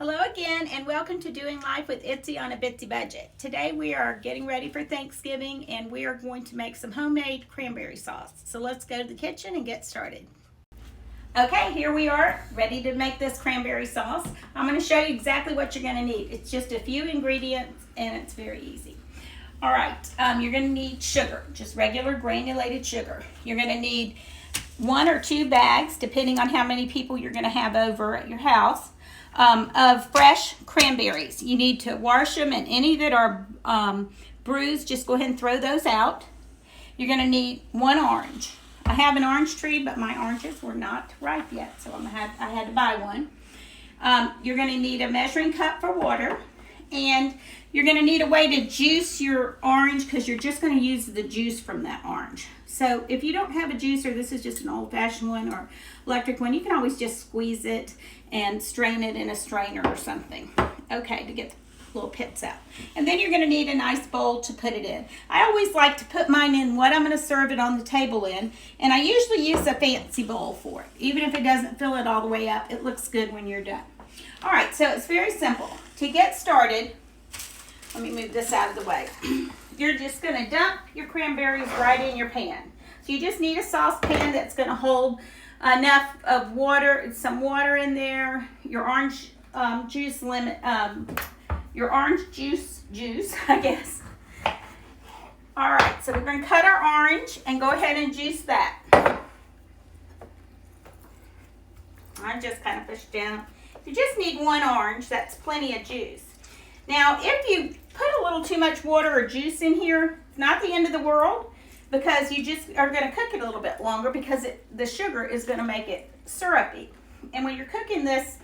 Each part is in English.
Hello again, and welcome to Doing Life with Itzy on a Bitsy Budget. Today we are getting ready for Thanksgiving, and we are going to make some homemade cranberry sauce. So let's go to the kitchen and get started. Okay, here we are, ready to make this cranberry sauce. I'm going to show you exactly what you're going to need. It's just a few ingredients, and it's very easy. All right, you're going to need sugar, just regular granulated sugar. You're going to need 1 or 2 bags, depending on how many people you're going to have over at your house, of fresh cranberries. You need to wash them, and any that are bruised, just go ahead and throw those out. You're going to need 1 orange. I have an orange tree, but my oranges were not ripe yet, so I had to buy one. You're going to need a measuring cup for water, and you're going to need a way to juice your orange because you're just going to use the juice from that orange. So if you don't have a juicer, this is just an old-fashioned one or electric one, you can always just squeeze it and strain it in a strainer or something, okay, to get the little pits out. And then you're going to need a nice bowl to put it in. I always like to put mine in what I'm going to serve it on the table in, and I usually use a fancy bowl for it. Even if it doesn't fill it all the way up, it looks good when you're done. All right, so it's very simple. To get started, let me move this out of the way. You're just going to dump your cranberries right in your pan. So you just need a saucepan that's going to hold enough of water, some water in there, your orange juice, I guess. All right, so we're going to cut our orange and go ahead and juice that. I just kind of push down. You just need 1 orange. That's plenty of juice. Now, if you put a little too much water or juice in here, it's not the end of the world, because you just are going to cook it a little bit longer because the sugar is going to make it syrupy. And when you're cooking this,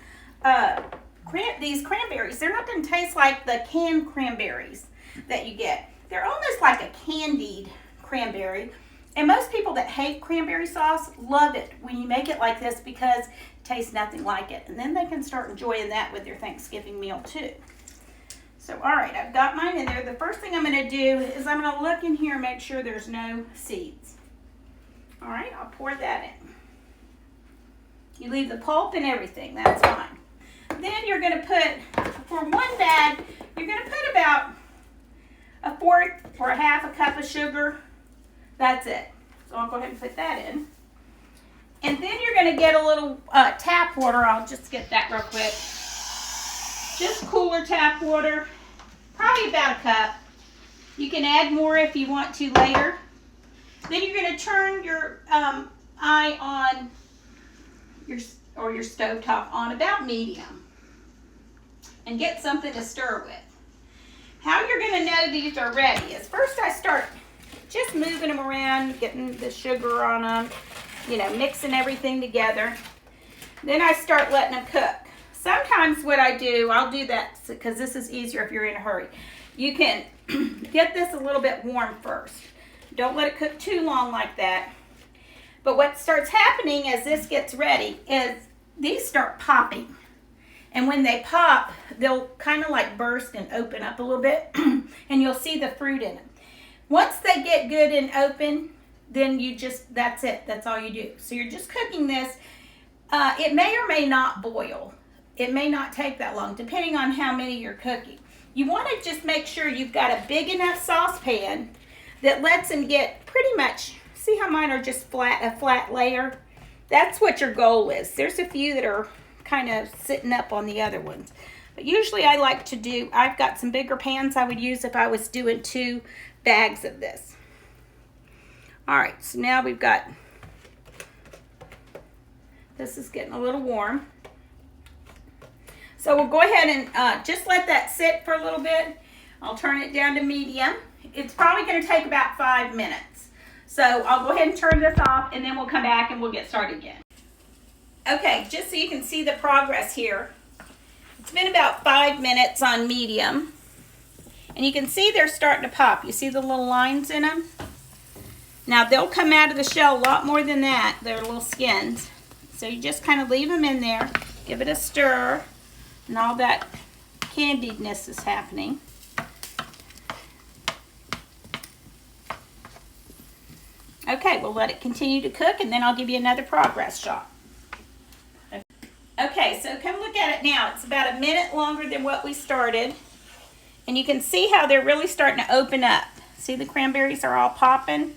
these cranberries, they're not going to taste like the canned cranberries that you get. They're almost like a candied cranberry. And most people that hate cranberry sauce love it when you make it like this because it tastes nothing like it. And then they can start enjoying that with their Thanksgiving meal too. So, all right, I've got mine in there. The first thing I'm going to do is I'm going to look in here and make sure there's no seeds. All right, I'll pour that in. You leave the pulp and everything. That's fine. Then you're going to put, for 1 bag, you're going to put about 1/4 or 1/2 cup of sugar. That's it. So I'll go ahead and put that in. And then you're going to get a little tap water. I'll just get that real quick. Just cooler tap water. Probably about 1 cup. You can add more if you want to later. Then you're going to turn your eye on your stovetop on about medium and get something to stir with. How you're going to know these are ready is first I start just moving them around, getting the sugar on them, mixing everything together. Then I start letting them cook. Sometimes what I do, I'll do that because this is easier if you're in a hurry. You can get this a little bit warm first. Don't let it cook too long like that. But what starts happening as this gets ready is these start popping. And when they pop, they'll kind of like burst and open up a little bit. And you'll see the fruit in them. Once they get good and open, then that's it. That's all you do. So you're just cooking this. It may or may not boil. It may not take that long, depending on how many you're cooking. You want to just make sure you've got a big enough saucepan that lets them get pretty much, see how mine are just a flat layer? That's what your goal is. There's a few that are kind of sitting up on the other ones. But usually I've got some bigger pans I would use if I was doing 2 bags of this. All right, so now we've got, this is getting a little warm. So we'll go ahead and just let that sit for a little bit. I'll turn it down to medium. It's probably going to take about 5 minutes. So I'll go ahead and turn this off, and then we'll come back and we'll get started again. Okay, just so you can see the progress here. It's been about 5 minutes on medium. And you can see they're starting to pop. You see the little lines in them? Now they'll come out of the shell a lot more than that. They're little skins. So you just kind of leave them in there. Give it a stir. And all that candiedness is happening. Okay, we'll let it continue to cook, and then I'll give you another progress shot. Okay, Okay, so come look at it now. It's about a minute longer than what we started. And you can see how they're really starting to open up. See, the cranberries are all popping.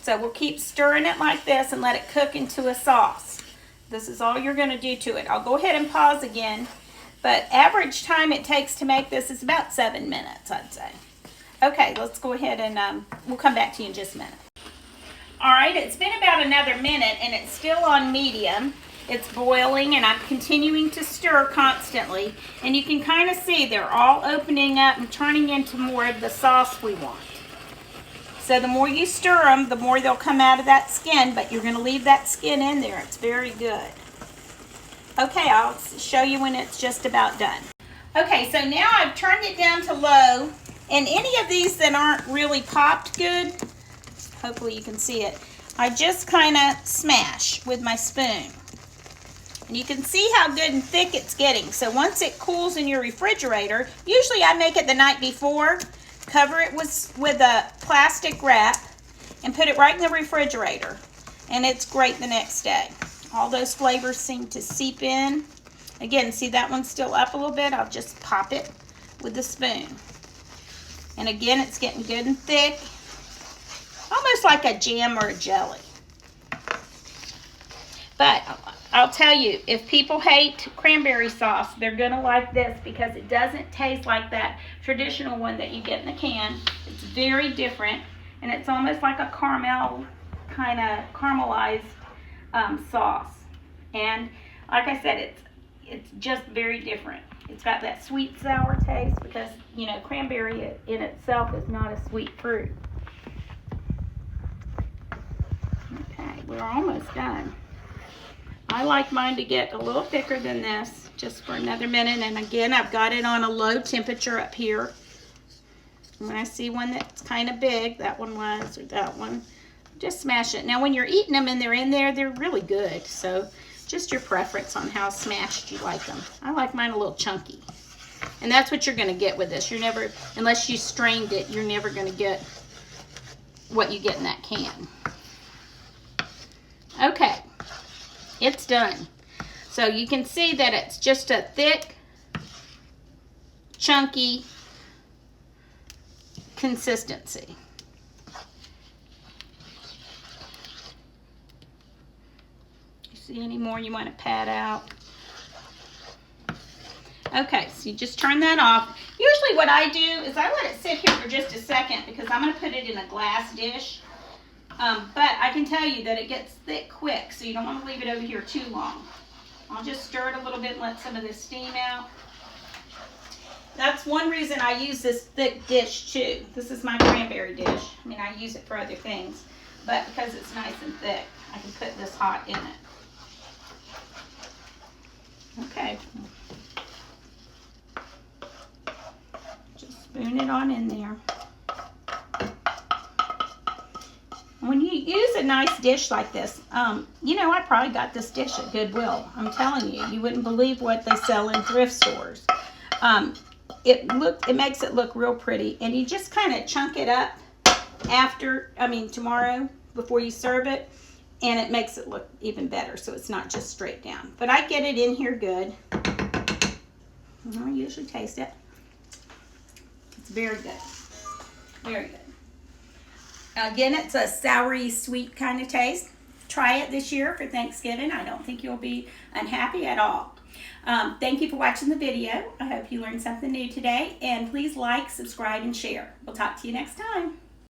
So we'll keep stirring it like this and let it cook into a sauce. This is all you're going to do to it. I'll go ahead and pause again. But average time it takes to make this is about 7 minutes, I'd say. Okay, let's go ahead and we'll come back to you in just a minute. All right, it's been about another minute and it's still on medium. It's boiling and I'm continuing to stir constantly. And you can kind of see they're all opening up and turning into more of the sauce we want. So the more you stir them, the more they'll come out of that skin, but you're going to leave that skin in there. It's very good. Okay, I'll show you when it's just about done. Okay, so now I've turned it down to low, and any of these that aren't really popped good, hopefully you can see it, I just kind of smash with my spoon. And you can see how good and thick it's getting. So once it cools in your refrigerator, usually I make it the night before, cover it with a plastic wrap, and put it right in the refrigerator. And it's great the next day. All those flavors seem to seep in. Again, see that one's still up a little bit? I'll just pop it with the spoon. And again, it's getting good and thick. Almost like a jam or a jelly. But I'll tell you, if people hate cranberry sauce, they're going to like this because it doesn't taste like that traditional one that you get in the can. It's very different, and it's almost like a caramel, kind of caramelized sauce. And like I said, it's just very different. It's got that sweet sour taste because, you know, cranberry in itself is not a sweet fruit. Okay, we're almost done. I like mine to get a little thicker than this, just for another minute. And again, I've got it on a low temperature up here. And when I see one that's kind of big, that one was, or that one, just smash it. Now, when you're eating them and they're in there, they're really good. So just your preference on how smashed you like them. I like mine a little chunky. And that's what you're going to get with this. You're never, unless you strained it, you're never going to get what you get in that can. Okay. It's done. So you can see that it's just a thick, chunky consistency. You see any more you want to pat out? Okay, so you just turn that off. Usually what I do is I let it sit here for just a second because I'm going to put it in a glass dish. But I can tell you that it gets thick quick, so you don't want to leave it over here too long. I'll just stir it a little bit and let some of this steam out. That's one reason I use this thick dish too. This is my cranberry dish. I mean, I use it for other things, but because it's nice and thick, I can put this hot in it. Okay. Just spoon it on in there. When you use a nice dish like this, you know, I probably got this dish at Goodwill. I'm telling you, you wouldn't believe what they sell in thrift stores. It makes it look real pretty, and you just kind of chunk it up tomorrow before you serve it, and it makes it look even better, so it's not just straight down. But I get it in here good. I usually taste it. It's very good. Very good. Again, it's a soury, sweet kind of taste. Try it this year for Thanksgiving. I don't think you'll be unhappy at all. Thank you for watching the video. I hope you learned something new today. And please like, subscribe, and share. We'll talk to you next time.